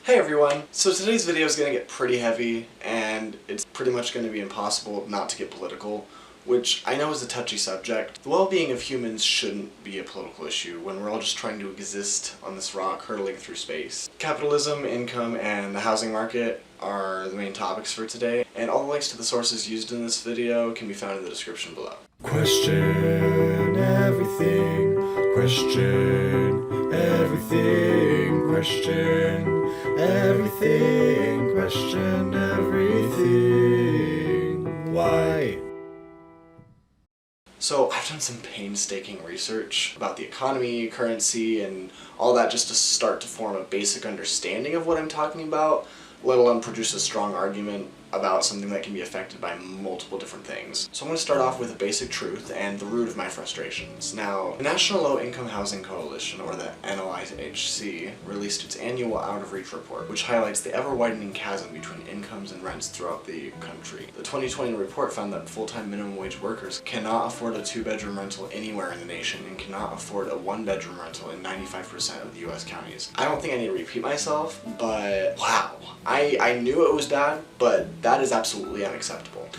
Hey everyone! So today's video is going to get pretty heavy, and it's pretty much going to be impossible not to get political, which I know is a touchy subject. The well-being of humans shouldn't be a political issue when we're all just trying to exist on this rock hurtling through space. Capitalism, income, and the housing market are the main topics for today, and all the links to the sources used in this video can be found in the description below. Question everything, question everything, question everything, question everything. Why? So I've done some painstaking research about the economy, currency, and all that just to start to form a basic understanding of what I'm talking about, let alone produce a strong argument about something that can be affected by multiple different things. So I'm going to start off with a basic truth and the root of my frustrations. Now, the National Low Income Housing Coalition, or the NLIHC, released its annual Out of Reach report, which highlights the ever-widening chasm between incomes and rents throughout the country. The 2020 report found that full-time minimum wage workers cannot afford a 2-bedroom rental anywhere in the nation and cannot afford a 1-bedroom rental in 95% of the US counties. I don't think I need to repeat myself, but wow. I knew it was bad, but that is absolutely unacceptable.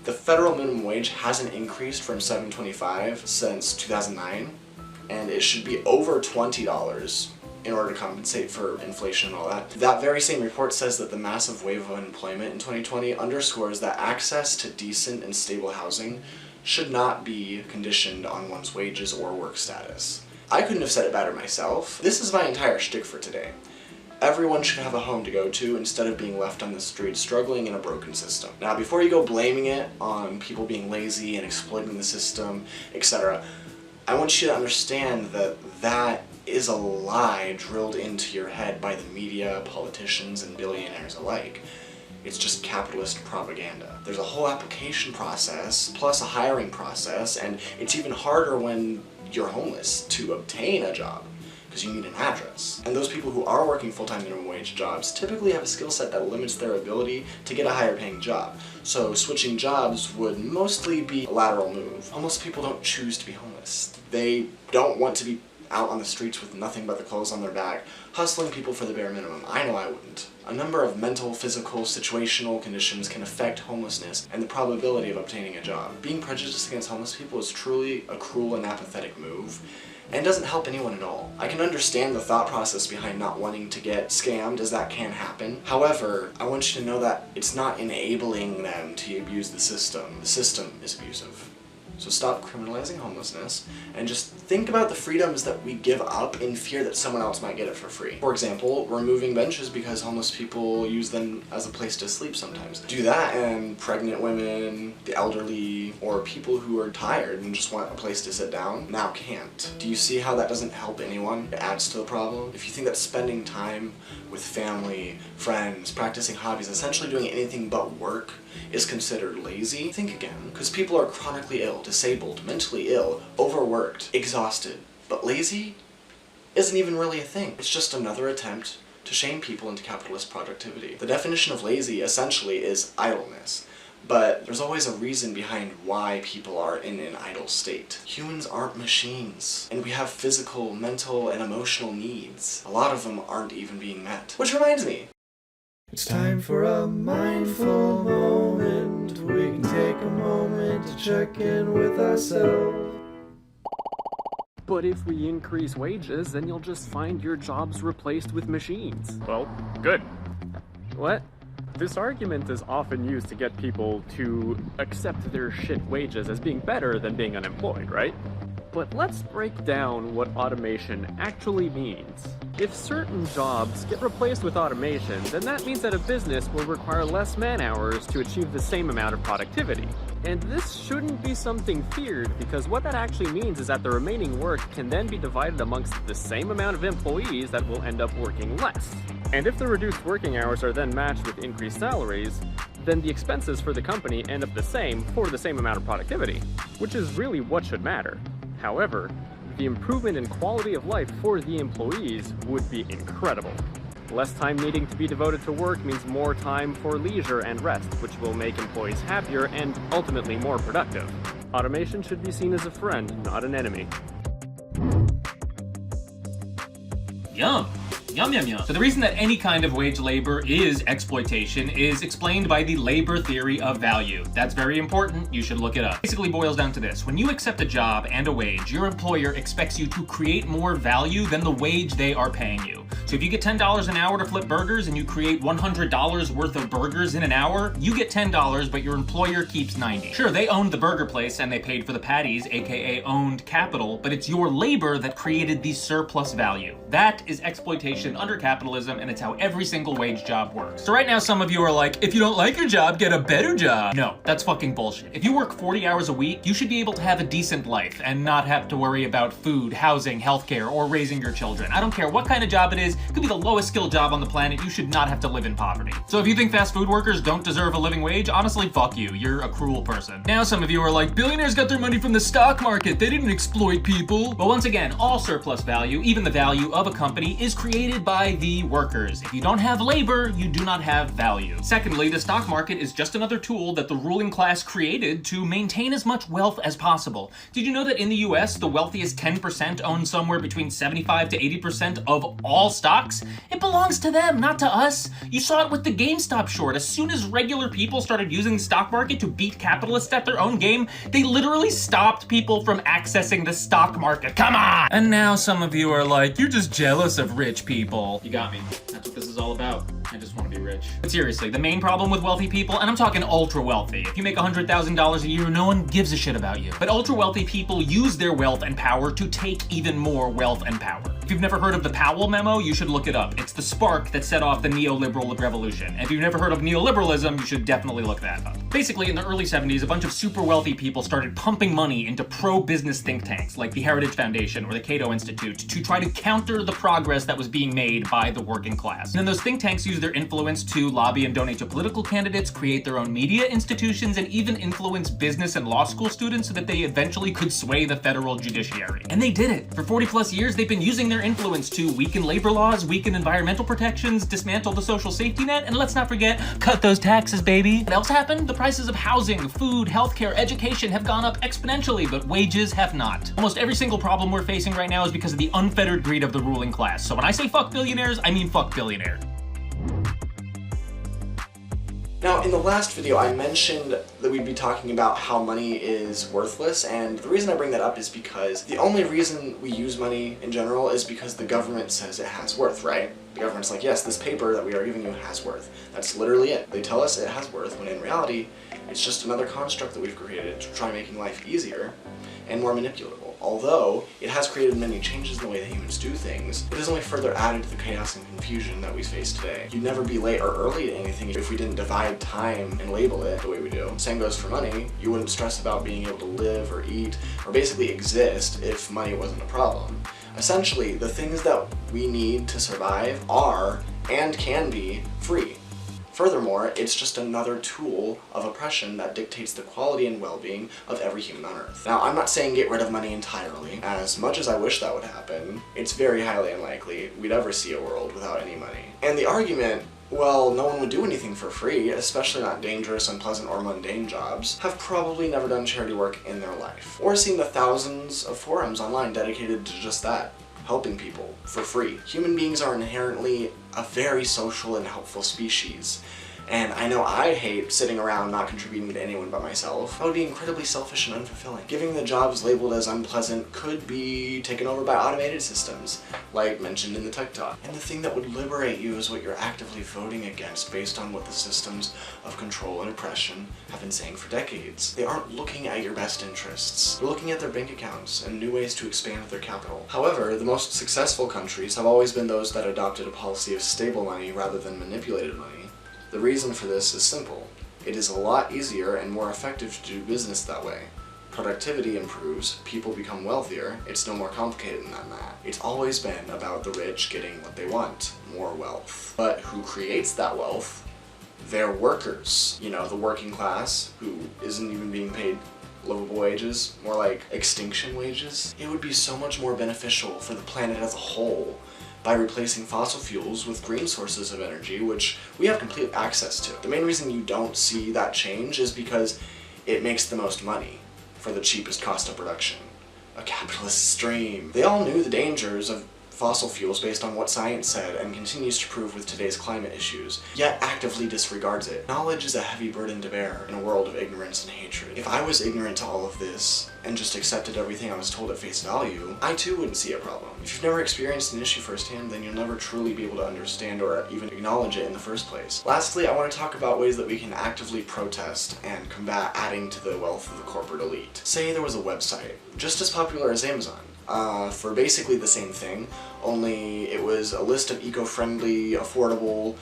The federal minimum wage hasn't increased from $7.25 since 2009, and it should be over $20 in order to compensate for inflation and all that. That very same report says that the massive wave of unemployment in 2020 underscores that access to decent and stable housing should not be conditioned on one's wages or work status. I couldn't have said it better myself. This is my entire shtick for today. Everyone should have a home to go to instead of being left on the street struggling in a broken system. Now, before you go blaming it on people being lazy and exploiting the system, etc., I want you to understand that that is a lie drilled into your head by the media, politicians, and billionaires alike. It's just capitalist propaganda. There's a whole application process, plus a hiring process, and it's even harder when you're homeless to obtain a job, because you need an address. And those people who are working full-time minimum wage jobs typically have a skill set that limits their ability to get a higher paying job. So switching jobs would mostly be a lateral move. Homeless people don't choose to be homeless. They don't want to be out on the streets with nothing but the clothes on their back, hustling people for the bare minimum. I know I wouldn't. A number of mental, physical, situational conditions can affect homelessness and the probability of obtaining a job. Being prejudiced against homeless people is truly a cruel and apathetic move, and doesn't help anyone at all. I can understand the thought process behind not wanting to get scammed, as that can happen. However, I want you to know that it's not enabling them to abuse the system. The system is abusive. So stop criminalizing homelessness, and just think about the freedoms that we give up in fear that someone else might get it for free. For example, removing benches because homeless people use them as a place to sleep sometimes. Do that, and pregnant women, the elderly, or people who are tired and just want a place to sit down now can't. Do you see how that doesn't help anyone? It adds to the problem. If you think that spending time with family, friends, practicing hobbies, essentially doing anything but work is considered lazy, think again. Because people are chronically ill, disabled, mentally ill, overworked, exhausted. But lazy isn't even really a thing. It's just another attempt to shame people into capitalist productivity. The definition of lazy essentially is idleness. But there's always a reason behind why people are in an idle state. Humans aren't machines, and we have physical, mental, and emotional needs. A lot of them aren't even being met. Which reminds me, It's time for a mindful moment. We can take a moment to check in with ourselves. But if we increase wages, then you'll just find your jobs replaced with machines. Well, good. What? This argument is often used to get people to accept their shit wages as being better than being unemployed, right? But let's break down what automation actually means. If certain jobs get replaced with automation, then that means that a business will require less man-hours to achieve the same amount of productivity. And this shouldn't be something feared, because what that actually means is that the remaining work can then be divided amongst the same amount of employees that will end up working less. And if the reduced working hours are then matched with increased salaries, then the expenses for the company end up the same for the same amount of productivity, which is really what should matter. However, the improvement in quality of life for the employees would be incredible. Less time needing to be devoted to work means more time for leisure and rest, which will make employees happier and ultimately more productive. Automation should be seen as a friend, not an enemy. Yum! Yum, yum, yum. So the reason that any kind of wage labor is exploitation is explained by the labor theory of value. That's very important. You should look it up. Basically boils down to this. When you accept a job and a wage, your employer expects you to create more value than the wage they are paying you. So if you get $10 an hour to flip burgers and you create $100 worth of burgers in an hour, you get $10, but your employer keeps 90. Sure, they owned the burger place and they paid for the patties, aka owned capital, but it's your labor that created the surplus value. That is exploitation under capitalism, and it's how every single wage job works. So right now some of you are like, if you don't like your job, get a better job. No, that's fucking bullshit. If you work 40 hours a week, you should be able to have a decent life and not have to worry about food, housing, healthcare, or raising your children. I don't care what kind of job it is. It could be the lowest skilled job on the planet. You should not have to live in poverty. So if you think fast food workers don't deserve a living wage, honestly, fuck you. You're a cruel person. Now some of you are like, billionaires got their money from the stock market. They didn't exploit people. But once again, all surplus value, even the value of a company, is created by the workers. If you don't have labor, you do not have value. Secondly, the stock market is just another tool that the ruling class created to maintain as much wealth as possible. Did you know that in the US, the wealthiest 10% own somewhere between 75 to 80% of all stocks? It belongs to them, not to us. You saw it with the GameStop short. As soon as regular people started using the stock market to beat capitalists at their own game, they literally stopped people from accessing the stock market. Come on! And now some of you are like, you're just jealous of rich people. You got me. That's what this is all about. I just want to be rich. But seriously, the main problem with wealthy people, and I'm talking ultra wealthy. If you make $100,000 a year, no one gives a shit about you. But ultra wealthy people use their wealth and power to take even more wealth and power. If you've never heard of the Powell memo, you should look it up. It's the spark that set off the neoliberal revolution. And if you've never heard of neoliberalism, you should definitely look that up. Basically, in the early 70s, a bunch of super wealthy people started pumping money into pro-business think tanks like the Heritage Foundation or the Cato Institute to try to counter the progress that was being made by the working class. And then those think tanks used their influence to lobby and donate to political candidates, create their own media institutions, and even influence business and law school students so that they eventually could sway the federal judiciary. And they did it. For 40 plus years, they've been using their influence to weaken labor laws, weaken environmental protections, dismantle the social safety net, and let's not forget, cut those taxes, baby. What else happened? The prices of housing, food, healthcare, education have gone up exponentially, but wages have not. Almost every single problem we're facing right now is because of the unfettered greed of the ruling class. So when I say fuck billionaires, I mean fuck billionaires. Now, in the last video, I mentioned that we'd be talking about how money is worthless, and the reason I bring that up is because the only reason we use money in general is because the government says it has worth, right? The government's like, yes, this paper that we are giving you has worth. That's literally it. They tell us it has worth, when in reality, it's just another construct that we've created to try making life easier and more manipulable. Although it has created many changes in the way that humans do things, it has only further added to the chaos and confusion that we face today. You'd never be late or early to anything if we didn't divide time and label it the way we do. Same goes for money. You wouldn't stress about being able to live or eat or basically exist if money wasn't a problem. Essentially, the things that we need to survive are and can be free. Furthermore, it's just another tool of oppression that dictates the quality and well-being of every human on Earth. Now, I'm not saying get rid of money entirely. As much as I wish that would happen, it's very highly unlikely we'd ever see a world without any money. And the argument, well, no one would do anything for free, especially not dangerous, unpleasant, or mundane jobs, have probably never done charity work in their life, or seen the thousands of forums online dedicated to just that. Helping people for free. Human beings are inherently a very social and helpful species. And I know I hate sitting around not contributing to anyone but myself. That would be incredibly selfish and unfulfilling. Giving the jobs labeled as unpleasant could be taken over by automated systems, like mentioned in the Tech Talk. And the thing that would liberate you is what you're actively voting against based on what the systems of control and oppression have been saying for decades. They aren't looking at your best interests. They're looking at their bank accounts and new ways to expand their capital. However, the most successful countries have always been those that adopted a policy of stable money rather than manipulated money. The reason for this is simple. It is a lot easier and more effective to do business that way. Productivity improves, people become wealthier, it's no more complicated than that. It's always been about the rich getting what they want, more wealth. But who creates that wealth? Their workers. You know, the working class, who isn't even being paid livable wages, more like extinction wages. It would be so much more beneficial for the planet as a whole by replacing fossil fuels with green sources of energy, which we have complete access to. The main reason you don't see that change is because it makes the most money for the cheapest cost of production. A capitalist stream. They all knew the dangers of fossil fuels based on what science said and continues to prove with today's climate issues, yet actively disregards it. Knowledge is a heavy burden to bear in a world of ignorance and hatred. If I was ignorant to all of this, and just accepted everything I was told at face value, I too wouldn't see a problem. If you've never experienced an issue firsthand, then you'll never truly be able to understand or even acknowledge it in the first place. Lastly, I want to talk about ways that we can actively protest and combat adding to the wealth of the corporate elite. Say there was a website, just as popular as Amazon, for basically the same thing, only it was a list of eco-friendly, affordable,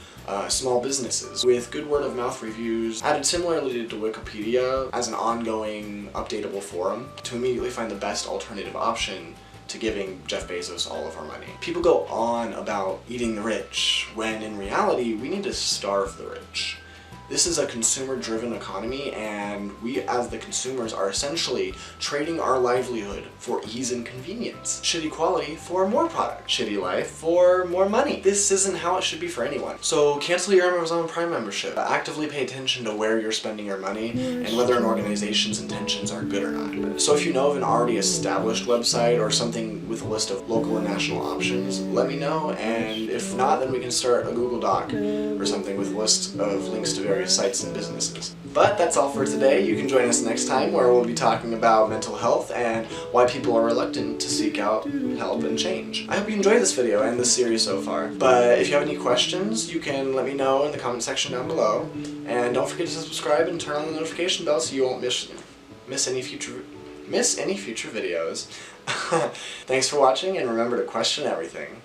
small businesses with good word-of-mouth reviews, added similarly to Wikipedia as an ongoing, updatable forum to immediately find the best alternative option to giving Jeff Bezos all of our money. People go on about eating the rich, when in reality, we need to starve the rich. This is a consumer-driven economy, and we as the consumers are essentially trading our livelihood for ease and convenience. Shitty quality for more product. Shitty life for more money. This isn't how it should be for anyone. So cancel your Amazon Prime membership. Actively pay attention to where you're spending your money and whether an organization's intentions are good or not. So if you know of an already established website or something with a list of local and national options, let me know, and if not, then we can start a Google Doc or something with a list of links to various sites and businesses. But that's all for today. You can join us next time where we'll be talking about mental health and why people are reluctant to seek out help and change. I hope you enjoyed this video and this series so far. But if you have any questions, you can let me know in the comment section down below. And don't forget to subscribe and turn on the notification bell so you won't miss any future videos. Thanks for watching, and remember to question everything.